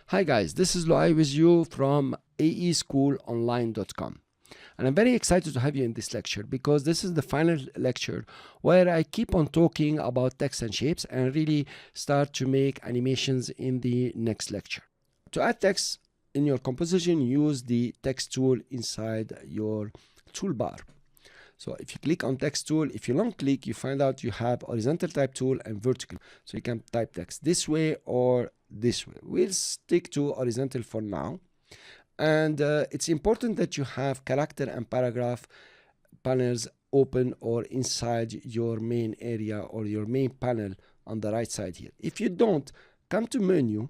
Hi guys, this is Luai with you from aeschoolonline.com, and I'm very excited to have you in this lecture because this is the final lecture where I keep on talking about text and shapes and really start to make animations in the next lecture. To add text in your composition, use the text tool inside your toolbar. So if you click on text tool, if you long click, you find out you have horizontal type tool and vertical. So you can type text this way or this way. We'll stick to horizontal for now. And it's important that you have character and paragraph panels open or inside your main area or your main panel on the right side here. If you don't, come to menu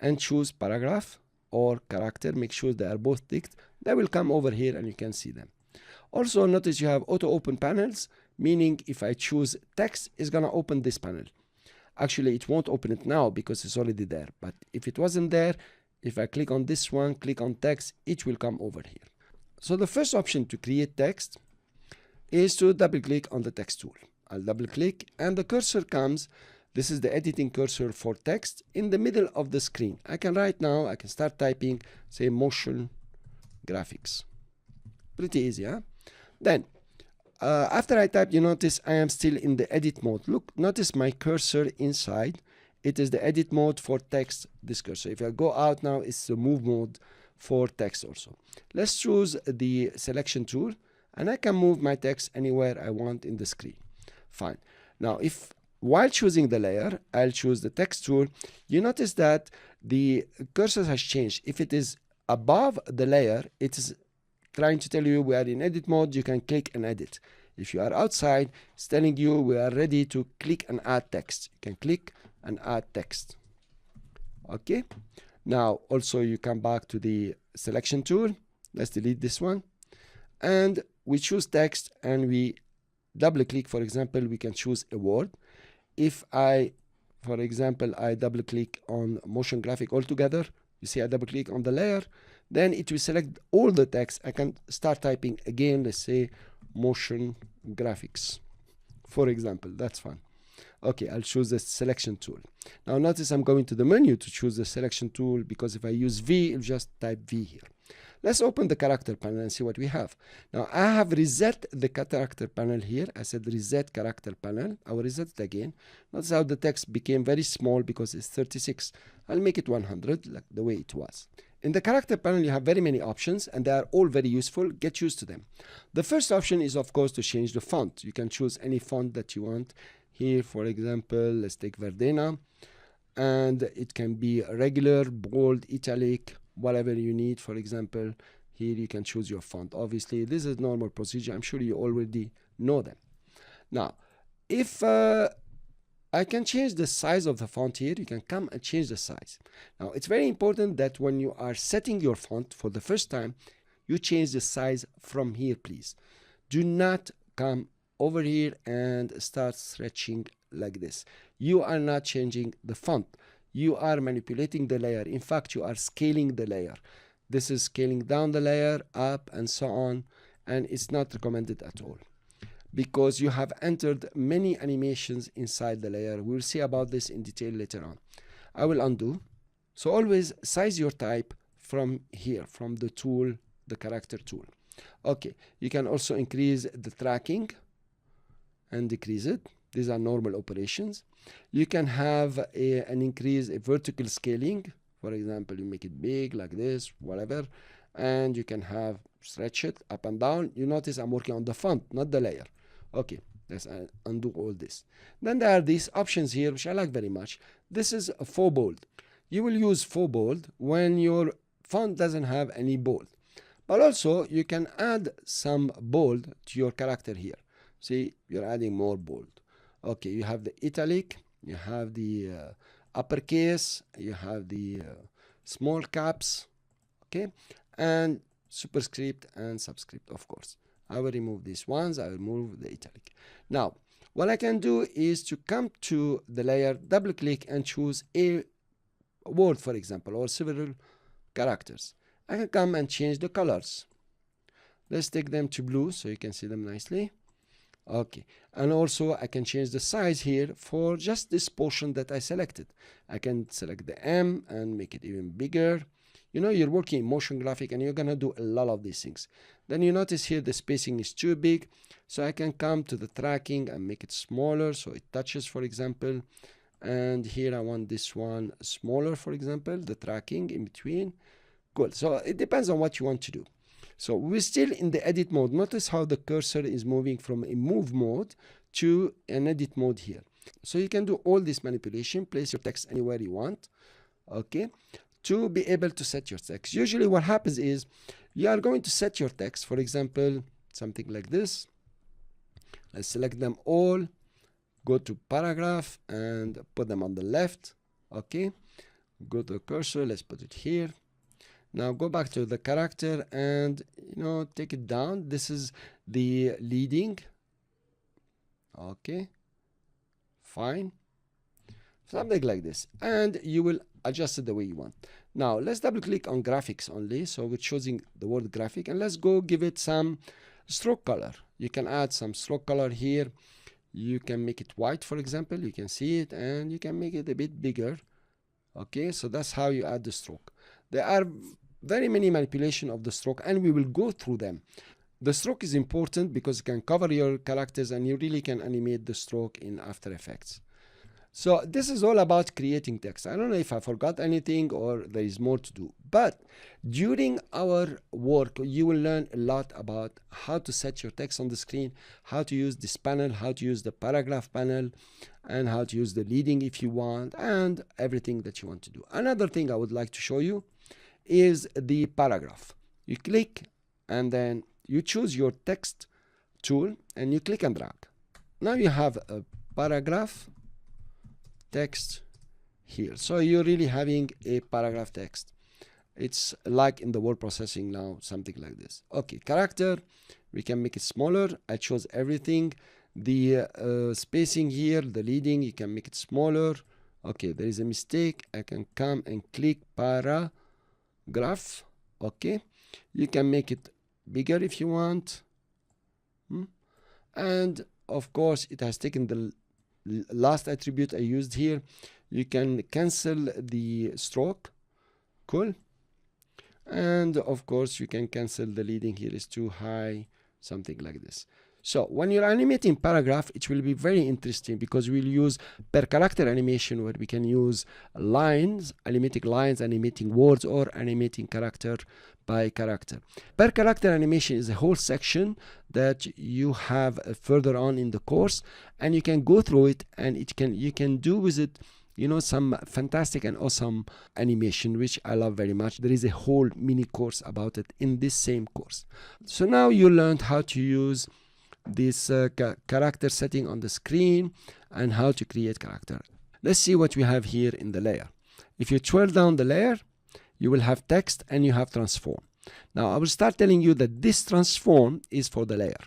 and choose paragraph or character. Make sure they are both ticked. They will come over here and you can see them. Also notice you have auto open panels, meaning if I choose text, it's gonna open this panel. Actually, it won't open it now because it's already there. But if it wasn't there, if I click on this one, click on text, it will come over here. So the first option to create text is to double click on the text tool. I'll double click and the cursor comes. This is the editing cursor for text in the middle of the screen. I can right now, I can start typing, say motion graphics. Pretty easy, huh? Then, after I type, you notice I am still in the edit mode. Look, notice my cursor inside. It is the edit mode for text, this cursor. If I go out now, it's the move mode for text also. Let's choose the selection tool, and I can move my text anywhere I want in the screen. Fine. Now, if while choosing the layer, I'll choose the text tool, you notice that the cursor has changed. If it is above the layer, it is trying to tell you we are in edit mode, you can click and edit. If you are outside, it's telling you we are ready to click and add text. You can click and add text. Okay. Now, also you come back to the selection tool. Let's delete this one. And we choose text and we double click. For example, we can choose a word. If I, for example, I double click on motion graphic altogether, you see I double click on the layer, then it will select all the text. I can start typing again, let's say motion graphics, for example. That's fine. Okay, I'll choose the selection tool. Now notice I'm going to the menu to choose the selection tool because if I use V, it'll just type V here. Let's open the character panel and see what we have. Now I have reset the character panel here. I said reset character panel. I will reset it again. Notice how the text became very small because it's 36. I'll make it 100 like the way it was. In the character panel, you have very many options and they are all very useful. Get used to them. The first option is, of course, to change the font. You can choose any font that you want. Here, for example, let's take Verdena. And it can be regular, bold, italic, whatever you need. For example, here you can choose your font. Obviously, this is normal procedure. I'm sure you already know them. Now, if I can change the size of the font here. You can come and change the size. Now, it's very important that when you are setting your font for the first time, you change the size from here, please. Do not come over here and start stretching like this. You are not changing the font. You are manipulating the layer. In fact, you are scaling the layer. This is scaling down the layer, up, and so on, and it's not recommended at all, because you have entered many animations inside the layer. We'll see about this in detail later on. I will undo. So always size your type from here, from the tool, the character tool. Okay, you can also increase the tracking and decrease it. These are normal operations. You can have an increase, a vertical scaling. For example, you make it big like this, whatever, and you can have stretch it up and down. You notice I'm working on the font, not the layer. Okay, let's undo all this. Then there are these options here, which I like very much. This is a faux bold. You will use faux bold when your font doesn't have any bold. But also, you can add some bold to your character here. See, you're adding more bold. Okay, you have the italic, you have the uppercase, you have the small caps, okay, and superscript and subscript, of course. I will remove these ones. I will remove the italic. Now, what I can do is to come to the layer, double click and choose a word, for example, or several characters. I can come and change the colors. Let's take them to blue so you can see them nicely. Okay, and also I can change the size here for just this portion that I selected. I can select the M and make it even bigger. You know, you're working in motion graphic and you're gonna do a lot of these things. Then you notice here the spacing is too big, so I can come to the tracking and make it smaller so it touches, for example. And here I want this one smaller, for example, the tracking in between. Good. So it depends on what you want to do. So we're still in the edit mode. Notice how the cursor is moving from a move mode to an edit mode here. So you can do all this manipulation, place your text anywhere you want, okay, to be able to set your text. Usually what happens is you are going to set your text, for example, something like this. Let's select them all, go to paragraph and put them on the left, okay. Go to the cursor, let's put it here. Now go back to the character and, you know, take it down. This is the leading. Okay, fine. Something like this. And you will adjust it the way you want. Now let's double click on graphics only. So we're choosing the word graphic and let's go give it some stroke color. You can add some stroke color here. You can make it white, for example. You can see it and you can make it a bit bigger. Okay, so that's how you add the stroke. There are very many manipulation of the stroke and we will go through them. The stroke is important because it can cover your characters and you really can animate the stroke in After Effects. So this is all about creating text. I don't know if I forgot anything or there is more to do, but during our work you will learn a lot about how to set your text on the screen, how to use this panel, how to use the paragraph panel, and how to use the leading if you want, and everything that you want to do. Another thing I would like to show you is the paragraph. You click and then you choose your text tool and you click and drag. Now you have a paragraph text here. So you're really having a paragraph text. It's like in the word processing now, something like this. Okay, character, we can make it smaller. I chose everything. The spacing here, the leading, you can make it smaller. Okay, there is a mistake. I can come and click paragraph. Okay, you can make it bigger if you want. And of course it has taken the last attribute I used here. You can cancel the stroke. Cool. And of course you can cancel the leading here is too high, something like this. So when you're animating paragraph, it will be very interesting because we'll use per character animation where we can use lines, animating words, or animating character by character. Per character animation is a whole section that you have further on in the course, and you can go through it and you can do with it, you know, some fantastic and awesome animation, which I love very much. There is a whole mini course about it in this same course. So now you learned how to use this character setting on the screen and how to create character. Let's see what we have here in the layer. If you twirl down the layer, you will have text and you have transform. Now I will start telling you that this transform is for the layer,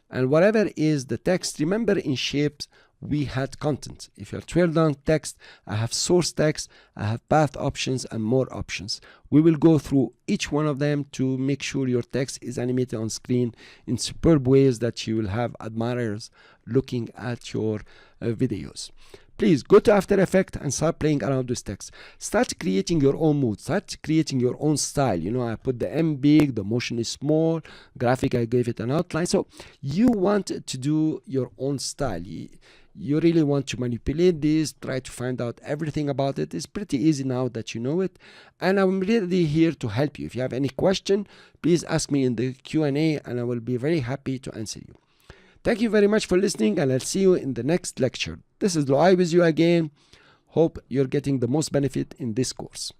and whatever is the text, remember in shapes we had content. If you twirl down text, I have source text, I have path options and more options. We will go through each one of them to make sure your text is animated on screen in superb ways that you will have admirers looking at your videos. Please go to After Effects and start playing around with text. Start creating your own mood. Start creating your own style. You know, I put the M big, the motion is small, graphic, I gave it an outline. So you want to do your own style. You really want to manipulate this, try to find out everything about it. It's pretty easy now that you know it. And I'm really here to help you. If you have any question, please ask me in the Q&A and I will be very happy to answer you. Thank you very much for listening, and I'll see you in the next lecture. This is Luai with you again. Hope you're getting the most benefit in this course.